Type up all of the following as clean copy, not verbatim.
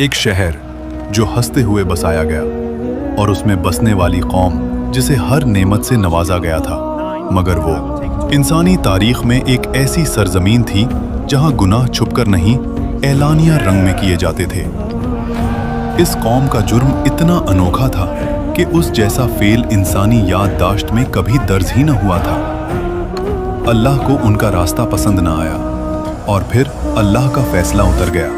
ایک شہر جو ہنستے ہوئے بسایا گیا اور اس میں بسنے والی قوم جسے ہر نعمت سے نوازا گیا تھا، مگر وہ انسانی تاریخ میں ایک ایسی سرزمین تھی جہاں گناہ چھپ کر نہیں اعلانیہ رنگ میں کیے جاتے تھے۔ اس قوم کا جرم اتنا انوکھا تھا کہ اس جیسا فعل انسانی یادداشت میں کبھی درج ہی نہ ہوا تھا۔ اللہ کو ان کا راستہ پسند نہ آیا اور پھر اللہ کا فیصلہ اتر گیا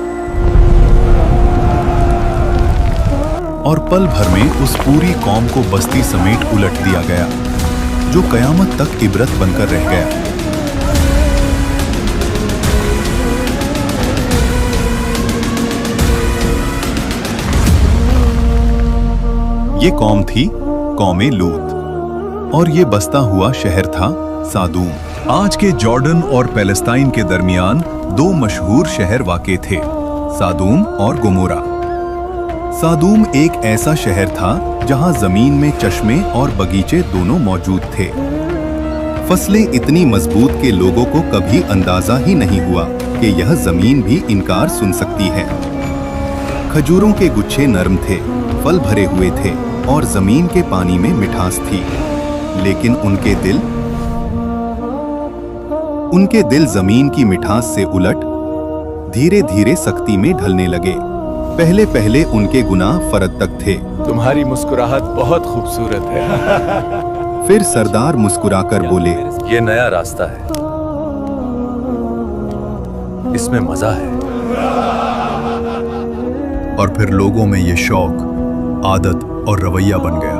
اور پل بھر میں اس پوری قوم کو بستی سمیت الٹ دیا گیا، جو قیامت تک عبرت بن کر رہ گیا۔ یہ قوم تھی قوم لوط، اور یہ بستا ہوا شہر تھا سادوم۔ آج کے جارڈن اور پیلسٹائن کے درمیان دو مشہور شہر واقع تھے، سادوم اور گمورہ۔ سادوم ایک ایسا شہر تھا جہاں زمین میں چشمے اور باغیچے دونوں موجود تھے۔ فصلیں اتنی مضبوط کہ لوگوں کو کبھی اندازہ ہی نہیں ہوا کہ یہ زمین بھی انکار سن سکتی ہے۔ کھجوروں کے گچھے نرم تھے، پھل بھرے ہوئے تھے اور زمین کے پانی میں مٹھاس تھی، لیکن ان کے دل زمین کی مٹھاس سے الٹ دھیرے دھیرے سختی میں ڈھلنے لگے۔ پہلے پہلے ان کے گناہ فرد تک تھے۔ تمہاری مسکراہٹ بہت خوبصورت ہے۔ پھر سردار مسکرا کر بولے، یہ نیا راستہ ہے، اس میں مزہ ہے۔ اور پھر لوگوں میں یہ شوق، عادت اور رویہ بن گیا۔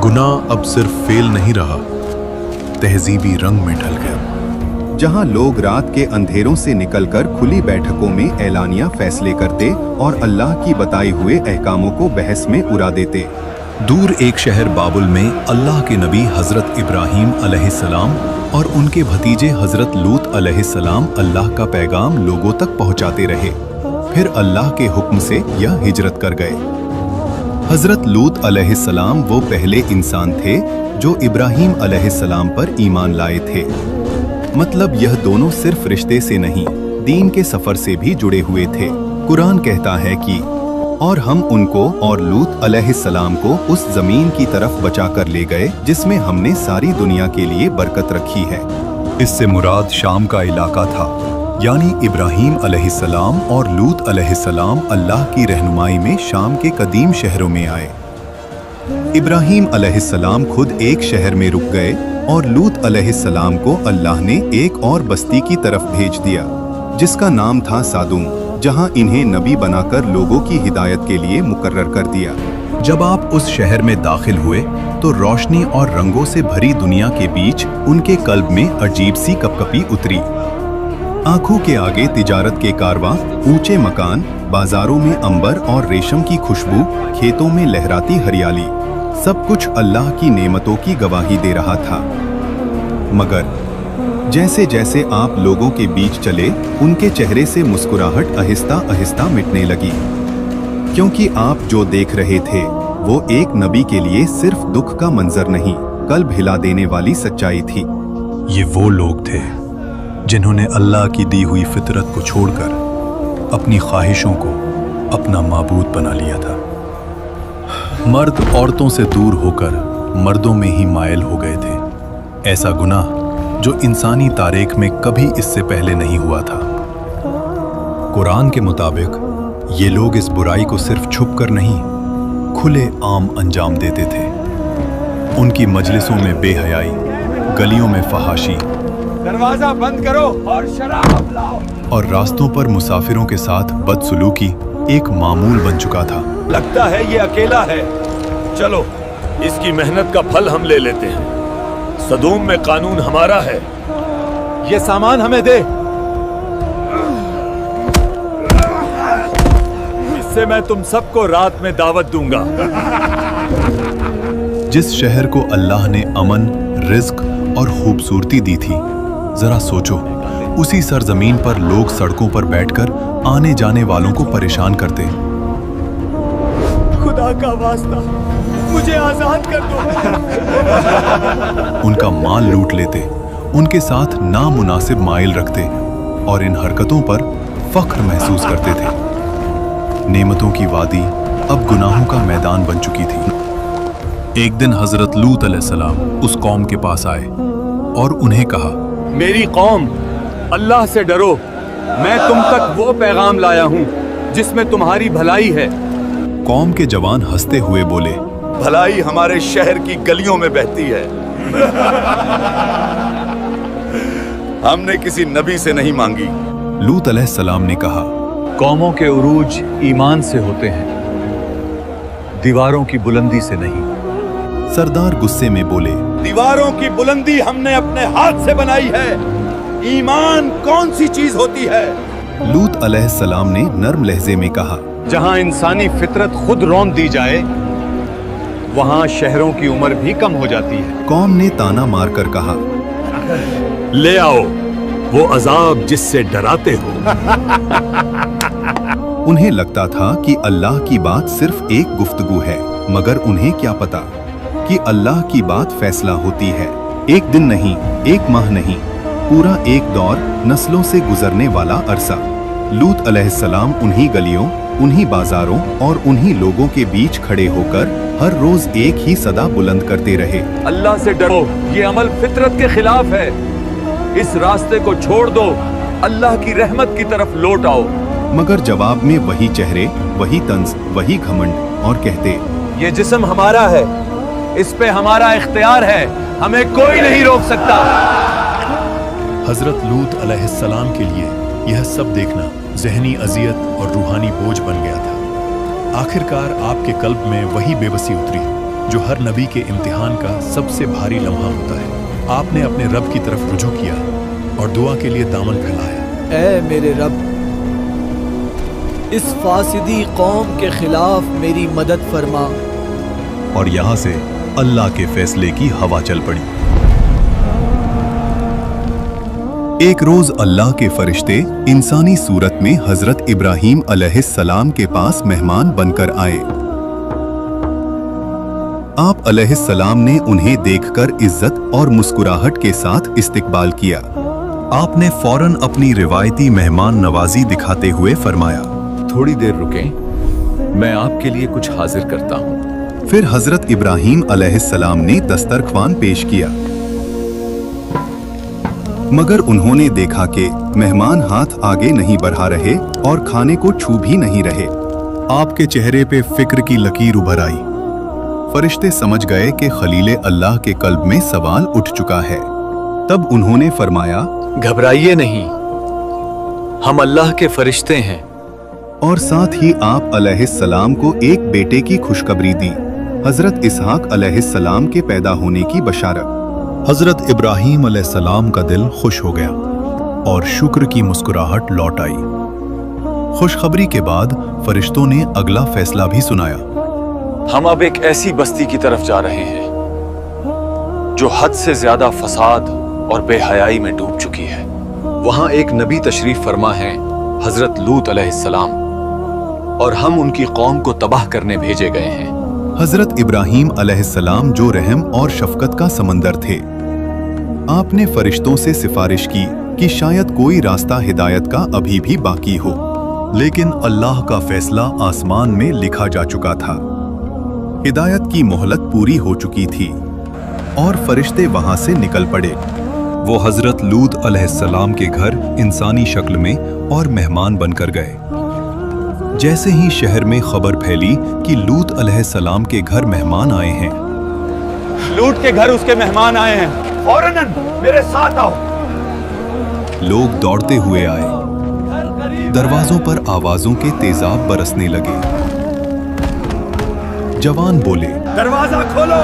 گناہ اب صرف فعل نہیں رہا، تہذیبی رنگ میں ڈھل گیا۔ جہاں لوگ رات کے اندھیروں سے نکل کر کھلی بیٹھکوں میں اعلانیہ فیصلے کرتے اور اللہ کی بتائے ہوئے احکاموں کو بحث میں اڑا دیتے۔ دور ایک شہر بابل میں اللہ کے نبی حضرت ابراہیم علیہ السلام اور ان کے بھتیجے حضرت لوط علیہ السلام اللہ کا پیغام لوگوں تک پہنچاتے رہے۔ پھر اللہ کے حکم سے یہ ہجرت کر گئے۔ حضرت لوط علیہ السلام وہ پہلے انسان تھے جو ابراہیم علیہ السلام پر ایمان لائے تھے۔ مطلب یہ دونوں صرف رشتے سے نہیں، دین کے سفر سے بھی جڑے ہوئے تھے۔ قرآن کہتا ہے کہ اور ہم ان کو اور لوط علیہ السلام کو اس زمین کی طرف بچا کر لے گئے جس میں ہم نے ساری دنیا کے لیے برکت رکھی ہے۔ اس سے مراد شام کا علاقہ تھا، یعنی ابراہیم علیہ السلام اور لوط علیہ السلام اللہ کی رہنمائی میں شام کے قدیم شہروں میں آئے۔ ابراہیم علیہ السلام خود ایک شہر میں رک گئے اور لوط علیہ السلام کو اللہ نے ایک اور بستی کی طرف بھیج دیا جس کا نام تھا سادوم، جہاں انہیں نبی بنا کر لوگوں کی ہدایت کے لیے مقرر کر دیا۔ جب آپ اس شہر میں داخل ہوئے تو روشنی اور رنگوں سے بھری دنیا کے بیچ ان کے قلب میں عجیب سی کپکپی اتری۔ آنکھوں کے آگے تجارت کے کارواں، اونچے مکان، بازاروں میں عنبر اور ریشم کی خوشبو، کھیتوں میں لہراتی ہریالی، سب کچھ اللہ کی نعمتوں کی گواہی دے رہا تھا۔ مگر جیسے جیسے آپ لوگوں کے بیچ چلے، ان کے چہرے سے مسکراہٹ آہستہ آہستہ مٹنے لگی، کیونکہ آپ جو دیکھ رہے تھے وہ ایک نبی کے لیے صرف دکھ کا منظر نہیں، قلب ہلا دینے والی سچائی تھی۔ یہ وہ لوگ تھے جنہوں نے اللہ کی دی ہوئی فطرت کو چھوڑ کر اپنی خواہشوں کو اپنا معبود بنا لیا تھا۔ مرد عورتوں سے دور ہو کر مردوں میں ہی مائل ہو گئے تھے، ایسا گناہ جو انسانی تاریخ میں کبھی اس سے پہلے نہیں ہوا تھا۔ قرآن کے مطابق یہ لوگ اس برائی کو صرف چھپ کر نہیں، کھلے عام انجام دیتے تھے۔ ان کی مجلسوں میں بے حیائی، گلیوں میں فحاشی، دروازہ بند کرو اور شراب لاؤ، اور راستوں پر مسافروں کے ساتھ بدسلوکی ایک معمول بن چکا تھا۔ لگتا ہے یہ اکیلا ہے، چلو اس کی محنت کا پھل ہم لے لیتے ہیں۔ سدوم میں قانون ہمارا ہے، یہ سامان ہمیں دے، اس سے میں تم سب کو رات میں دعوت دوں گا۔ جس شہر کو اللہ نے امن، رزق اور خوبصورتی دی تھی، ذرا سوچو اسی سرزمین پر لوگ سڑکوں پر بیٹھ کر آنے جانے والوں کو پریشان کرتے۔ خدا کا واسطہ مجھے آزاد کر دو۔ ان کا مال لوٹ لیتے، ان کے ساتھ نامناسب مائل رکھتے اور ان حرکتوں پر فخر محسوس کرتے تھے۔ नेमतों की वादी अब गुनाहों का मैदान बन चुकी थी। एक दिन हजरत लूत अलैहिस्सलाम उस कौम के पास आए और उन्हें कहा, मेरी कौम, अल्लाह से डरो। मैं तुम तक वो पैगाम लाया हूँ जिसमें तुम्हारी भलाई है। कौम के जवान हंसते हुए बोले, भलाई हमारे शहर की गलियों में बहती है। हमने किसी नबी से नहीं मांगी। लूत अलैहिस्सलाम ने कहा, कौमों के उरूज ईमान से होते हैं, दीवारों की बुलंदी से नहीं। सरदार गुस्से में बोले, दीवारों की बुलंदी हमने अपने हाथ से बनाई है। ईमान कौन सी चीज होती है? लूत अलैहिस्सलाम ने नर्म लहजे में कहा, जहां इंसानी फितरत खुद रौंद दी जाए, वहां शहरों की उम्र भी कम हो जाती है। कौम ने ताना मारकर कहा, ले आओ वो अजाब जिससे डराते हो। उन्हें लगता था कि अल्लाह की बात सिर्फ एक गुफ्तगू है, मगर उन्हें क्या पता कि अल्लाह की बात फैसला होती है। एक दिन नहीं, एक माह नहीं, पूरा एक दौर, नस्लों से गुजरने वाला अरसा। लूत अलैहिस्सलाम उन्हीं गलियों, उन्हीं बाजारों और उन्हीं लोगों के बीच खड़े होकर हर रोज एक ही सदा बुलंद करते रहे, अल्लाह से डरो, ये अमल फितरत के खिलाफ है। इस रास्ते को छोड़ दो, अल्लाह की रहमत की तरफ लौट आओ। मगर जवाब में वही चेहरे, वही तंज, वही घमंड और कहते, ये जिस्म हमारा है, इस पे हमारा इख्तियार है, हमें कोई नहीं रोक सकता। हजरत लूत अलैहिस्सलाम के लिए यह सब देखना ज़हनी अजियत और रूहानी बोझ बन गया था। आखिरकार आपके कल्ब में वही बेबसी उतरी जो हर नबी के इम्तिहान का सबसे भारी लम्हा होता है। आपने अपने रब की तरफ रुजू किया और दुआ के लिए दामन फैलाया। ऐ मेरे रब, इस फासिदी कौम के खिलाफ मेरी मदद फरमा। और यहाँ से अल्लाह के फैसले की हवा चल पड़ी। एक रोज अल्लाह के फरिश्ते इंसानी सूरत में हजरत इब्राहीम अलैहिस्सलाम के पास मेहमान बनकर आए। आप अलैहिस्सलाम ने उन्हें देखकर इज्जत और मुस्कुराहट के साथ इस्तकबाल किया। आपने फौरन अपनी रिवायती मेहमान नवाजी दिखाते हुए फरमाया, थोड़ी देर रुकें, मैं आपके लिए कुछ हाजिर करता हूँ। फिर हजरत इब्राहीम अलैहिस्सलाम ने दस्तरख्वान पेश किया, मगर उन्होंने देखा कि मेहमान हाथ आगे नहीं बढ़ा रहे और खाने को छू भी नहीं रहे। आपके चेहरे पे फिक्र की लकीर उभर आई। फरिश्ते समझ गए कि खलीले अल्लाह के कल्ब में सवाल उठ चुका है। तब उन्होंने फरमाया, घबराइए नहीं, हम अल्लाह के फरिश्ते हैं। और साथ ही आप अलैहिस्सलाम को एक बेटे की खुशखबरी दी, हजरत इसहाक अलैहिस्सलाम के पैदा होने की बशारत। हजरत इब्राहीम अलैहिस्सलाम का दिल खुश हो गया और शुक्र की मुस्कुराहट लौट आई। खुशखबरी के बाद फरिश्तों ने अगला फैसला भी सुनाया। हम अब एक ऐसी बस्ती की तरफ जा रहे हैं जो हद से ज्यादा फसाद और बेहयाई में डूब चुकी है। वहां एक नबी तशरीफ फरमा है, हजरत लूत अलैहिस्सलाम, और हम उनकी कौम को तबाह करने भेजे गए हैं। हजरत इब्राहीम अलैहिस्सलाम जो रहम और शफकत का समंदर थे, आपने फरिश्तों से सिफारिश की कि शायद कोई रास्ता हिदायत का अभी भी बाकी हो, लेकिन अल्लाह का फैसला आसमान में लिखा जा चुका था। हिदायत की मोहलत पूरी हो चुकी थी और फरिश्ते वहां से निकल पड़े। वो हजरत लूत अलैहिस्सलाम के घर इंसानी शक्ल में और मेहमान बनकर गए। जैसे ही शहर में खबर फैली कि लूत अलैहिस्सलाम के घर मेहमान आए हैं, लूत के घर उसके मेहमान आए हैं, फौरन मेरे साथ आओ। लोग दौड़ते हुए आए। दरवाजों पर आवाजों के तेजाब बरसने लगे। जवान बोले, दरवाजा खोलो,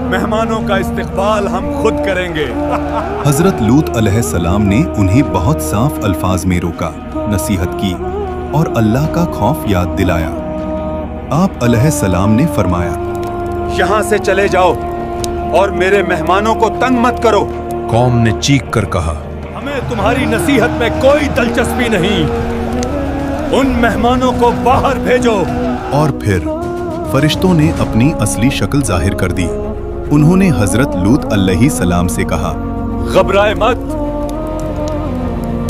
मेहमानों का इस्तकबाल हम खुद करेंगे। हजरत लूत अलैहिस्सलाम ने उन्हें बहुत साफ अल्फाज में रोका, नसीहत की और अल्लाह का खौफ याद दिलाया। आप अलैहिस्सलाम ने फरमाया, यहाँ से चले जाओ और मेरे मेहमानों को तंग मत करो। कौम ने चीख कर कहा, हमें तुम्हारी नसीहत में कोई दिलचस्पी नहीं, उन मेहमानों को बाहर भेजो। और फिर फरिश्तों ने अपनी असली शक्ल जाहिर कर दी। उन्होंने हजरत लूत अलैहिस्सलाम से कहा, घबराए मत,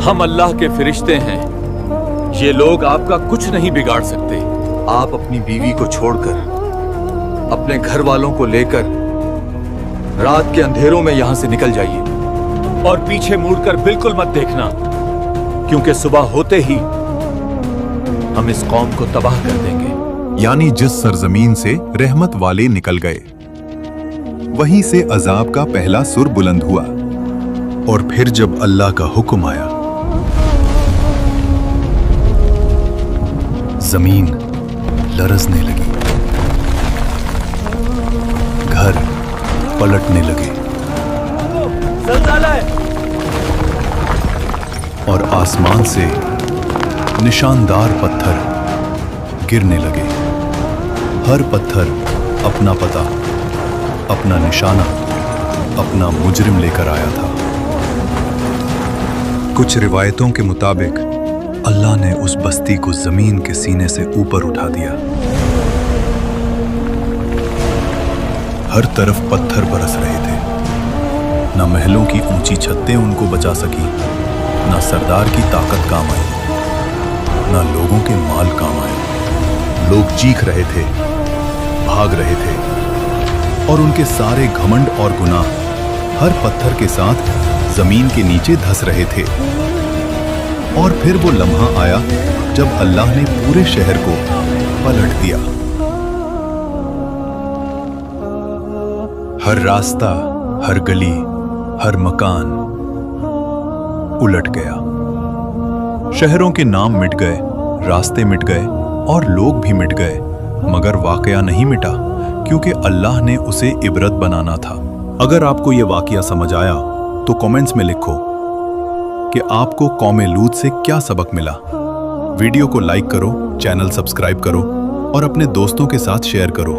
हम अल्लाह के फरिश्ते हैं, ये लोग आपका कुछ नहीं बिगाड़ सकते। आप अपनी बीवी को छोड़कर, अपने घर वालों को लेकर रात के अंधेरों में यहां से निकल जाइए और पीछे मुड़कर बिल्कुल मत देखना, क्योंकि सुबह होते ही हम इस कौम को तबाह कर देंगे। यानी जिस सरजमीन से रहमत वाले निकल गए, वहीं से अजाब का पहला सुर बुलंद हुआ। और फिर जब अल्लाह का हुक्म आया, जमीन लरजने लगी, घर पलटने लगे और आसमान से निशानदार पत्थर गिरने लगे। हर पत्थर अपना पता, अपना निशाना, अपना मुजरिम लेकर आया था। कुछ रिवायतों के मुताबिक अल्लाह ने उस बस्ती को जमीन के सीने से ऊपर उठा दिया। हर तरफ पत्थर बरस रहे थे। न महलों की ऊंची छतें उनको बचा सकी, न सरदार की ताकत काम आई, न लोगों के माल काम आए। लोग चीख रहे थे, भाग रहे थे और उनके सारे घमंड और गुनाह हर पत्थर के साथ जमीन के नीचे धंस रहे थे। और फिर वो लम्हा आया जब अल्लाह ने पूरे शहर को पलट दिया। हर रास्ता, हर गली, हर मकान उलट गया। शहरों के नाम मिट गए, रास्ते मिट गए और लोग भी मिट गए, मगर वाकया नहीं मिटा, क्योंकि अल्लाह ने उसे इबरत बनाना था। अगर आपको यह वाकया समझ आया तो कमेंट्स में लिखो कि आपको कौमे लूत से क्या सबक मिला। वीडियो को लाइक करो, चैनल सब्सक्राइब करो और अपने दोस्तों के साथ शेयर करो।